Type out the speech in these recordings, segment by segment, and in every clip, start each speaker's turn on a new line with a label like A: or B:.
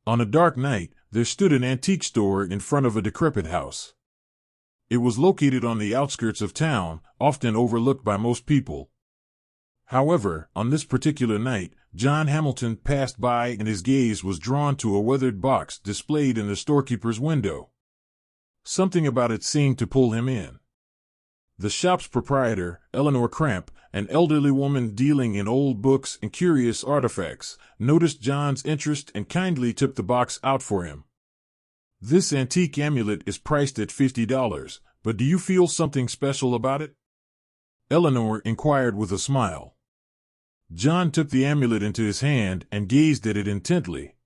A: On a dark night, there stood an antique store in front of a decrepit house. It was located on the outskirts of town, often overlooked by most people. However, on this particular night, John Hamilton passed by and his gaze was drawn to a weathered box displayed in the storekeeper's window. Something about it seemed to pull him in. The shop's proprietor, Eleanor Cramp, an elderly woman dealing in old books and curious artifacts, noticed John's interest and kindly took the box out for him. "This antique amulet is priced at $50, but do you feel something special about it?" Eleanor inquired with a smile. John took the amulet into his hand and gazed at it intently.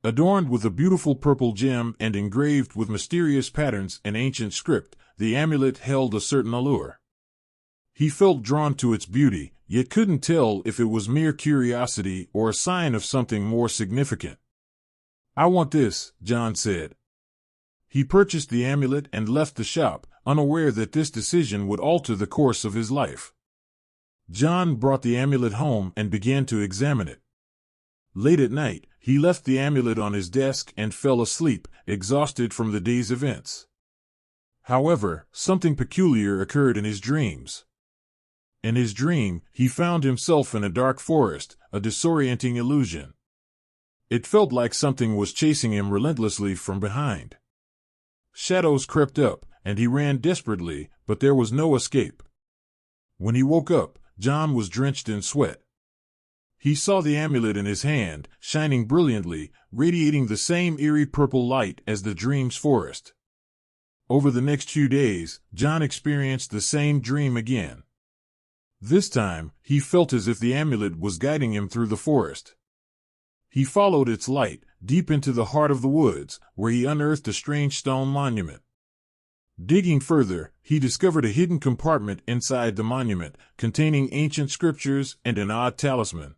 A: Adorned with a beautiful purple gem and engraved with mysterious patterns and ancient script, the amulet held a certain allure. He felt drawn to its beauty, yet couldn't tell if it was mere curiosity or a sign of something more significant. "I want this," John said. He purchased the amulet and left the shop, unaware that this decision would alter the course of his life. John brought the amulet home and began to examine it. Late at night, he left the amulet on his desk and fell asleep, exhausted from the day's events. However, something peculiar occurred in his dreams. In his dream, he found himself in a dark forest, a disorienting illusion. It felt like something was chasing him relentlessly from behind. Shadows crept up, and he ran desperately, but there was no escape. When he woke up, John was drenched in sweat. He saw the amulet in his hand, shining brilliantly, radiating the same eerie purple light as the dream's forest. Over the next few days, John experienced the same dream again. This time, he felt as if the amulet was guiding him through the forest. He followed its light, deep into the heart of the woods, where he unearthed a strange stone monument. Digging further, he discovered a hidden compartment inside the monument, containing ancient scriptures and an odd talisman.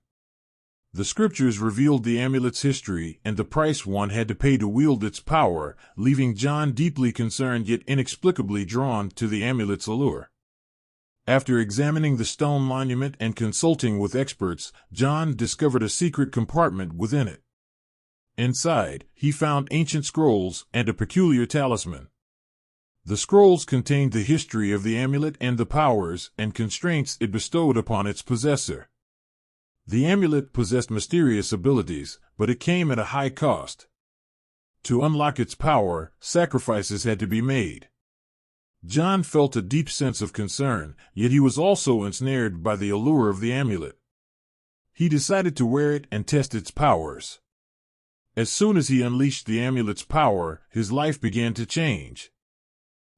A: The scriptures revealed the amulet's history and the price one had to pay to wield its power, leaving John deeply concerned yet inexplicably drawn to the amulet's allure. After examining the stone monument and consulting with experts, John discovered a secret compartment within it. Inside, he found ancient scrolls and a peculiar talisman. The scrolls contained the history of the amulet and the powers and constraints it bestowed upon its possessor. The amulet possessed mysterious abilities, but it came at a high cost. To unlock its power, sacrifices had to be made. John felt a deep sense of concern, yet he was also ensnared by the allure of the amulet. He decided to wear it and test its powers. As soon as he unleashed the amulet's power, his life began to change.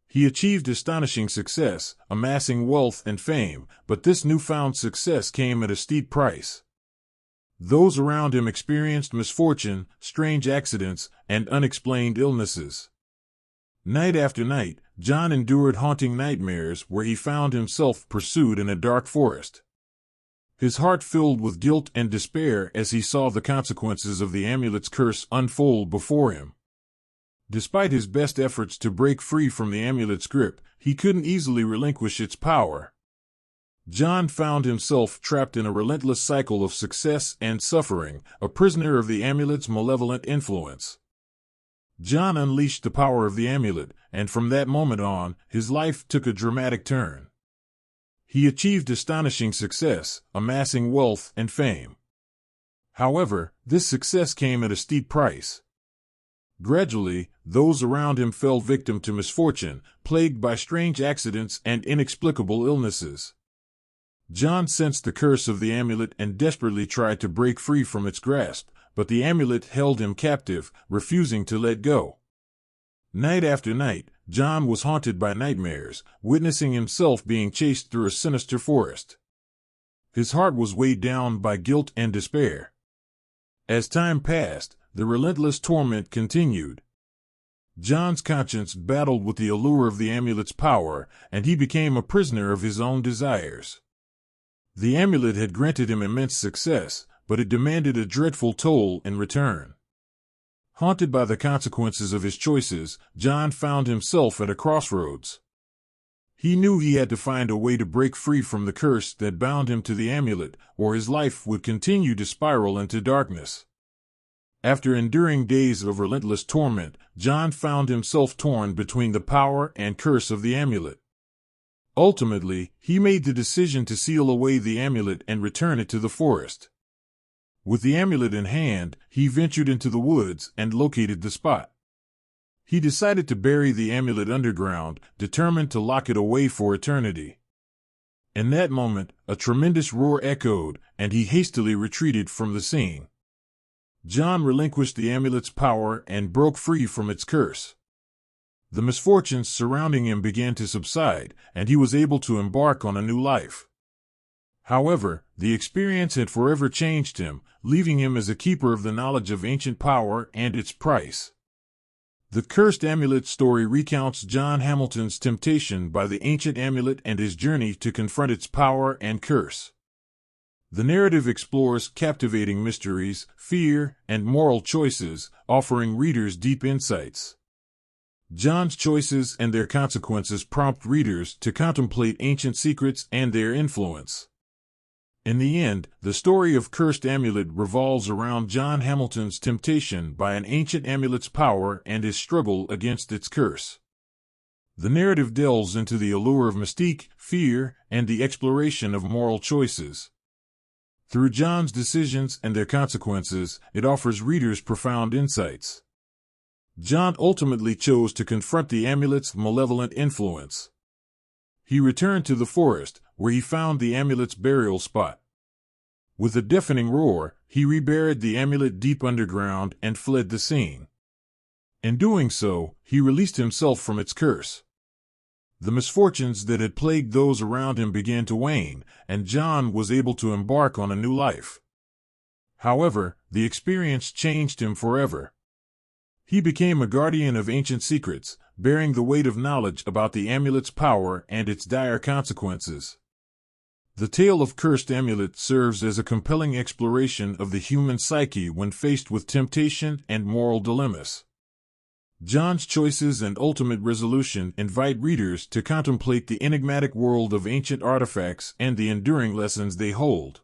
A: He achieved astonishing success, amassing wealth and fame, but this newfound success came at a steep price. Those around him experienced misfortune, strange accidents, and unexplained illnesses. Night after night, John endured haunting nightmares where he found himself pursued in a dark forest. His heart filled with guilt and despair as he saw the consequences of the amulet's curse unfold before him. Despite his best efforts to break free from the amulet's grip, he couldn't easily relinquish its power. John found himself trapped in a relentless cycle of success and suffering, a prisoner of the amulet's malevolent influence. John unleashed the power of the amulet, and from that moment on, his life took a dramatic turn. He achieved astonishing success, amassing wealth and fame. However, this success came at a steep price. Gradually, those around him fell victim to misfortune, plagued by strange accidents and inexplicable illnesses. John sensed the curse of the amulet and desperately tried to break free from its grasp, but the amulet held him captive, refusing to let go. Night after night, John was haunted by nightmares, witnessing himself being chased through a sinister forest. His heart was weighed down by guilt and despair. As time passed, the relentless torment continued. John's conscience battled with the allure of the amulet's power, and he became a prisoner of his own desires. The amulet had granted him immense success, but it demanded a dreadful toll in return. Haunted by the consequences of his choices, John found himself at a crossroads. He knew he had to find a way to break free from the curse that bound him to the amulet, or his life would continue to spiral into darkness. After enduring days of relentless torment, John found himself torn between the power and curse of the amulet. Ultimately, he made the decision to seal away the amulet and return it to the forest. With the amulet in hand, he ventured into the woods and located the spot. He decided to bury the amulet underground, determined to lock it away for eternity. In that moment, a tremendous roar echoed, and he hastily retreated from the scene. John relinquished the amulet's power and broke free from its curse. The misfortunes surrounding him began to subside, and he was able to embark on a new life. However, the experience had forever changed him, leaving him as a keeper of the knowledge of ancient power and its price. The Cursed Amulet story recounts John Hamilton's temptation by the ancient amulet and his journey to confront its power and curse. The narrative explores captivating mysteries, fear, and moral choices, offering readers deep insights. John's choices and their consequences prompt readers to contemplate ancient secrets and their influence. In the end, the story of Cursed Amulet revolves around John Hamilton's temptation by an ancient amulet's power and his struggle against its curse. The narrative delves into the allure of mystique, fear, and the exploration of moral choices. Through John's decisions and their consequences, it offers readers profound insights. John ultimately chose to confront the amulet's malevolent influence. He returned to the forest, where he found the amulet's burial spot. With a deafening roar, he reburied the amulet deep underground and fled the scene. In doing so, he released himself from its curse. The misfortunes that had plagued those around him began to wane, and John was able to embark on a new life. However, the experience changed him forever. He became a guardian of ancient secrets, bearing the weight of knowledge about the amulet's power and its dire consequences. The tale of Cursed Amulet serves as a compelling exploration of the human psyche when faced with temptation and moral dilemmas. John's choices and ultimate resolution invite readers to contemplate the enigmatic world of ancient artifacts and the enduring lessons they hold.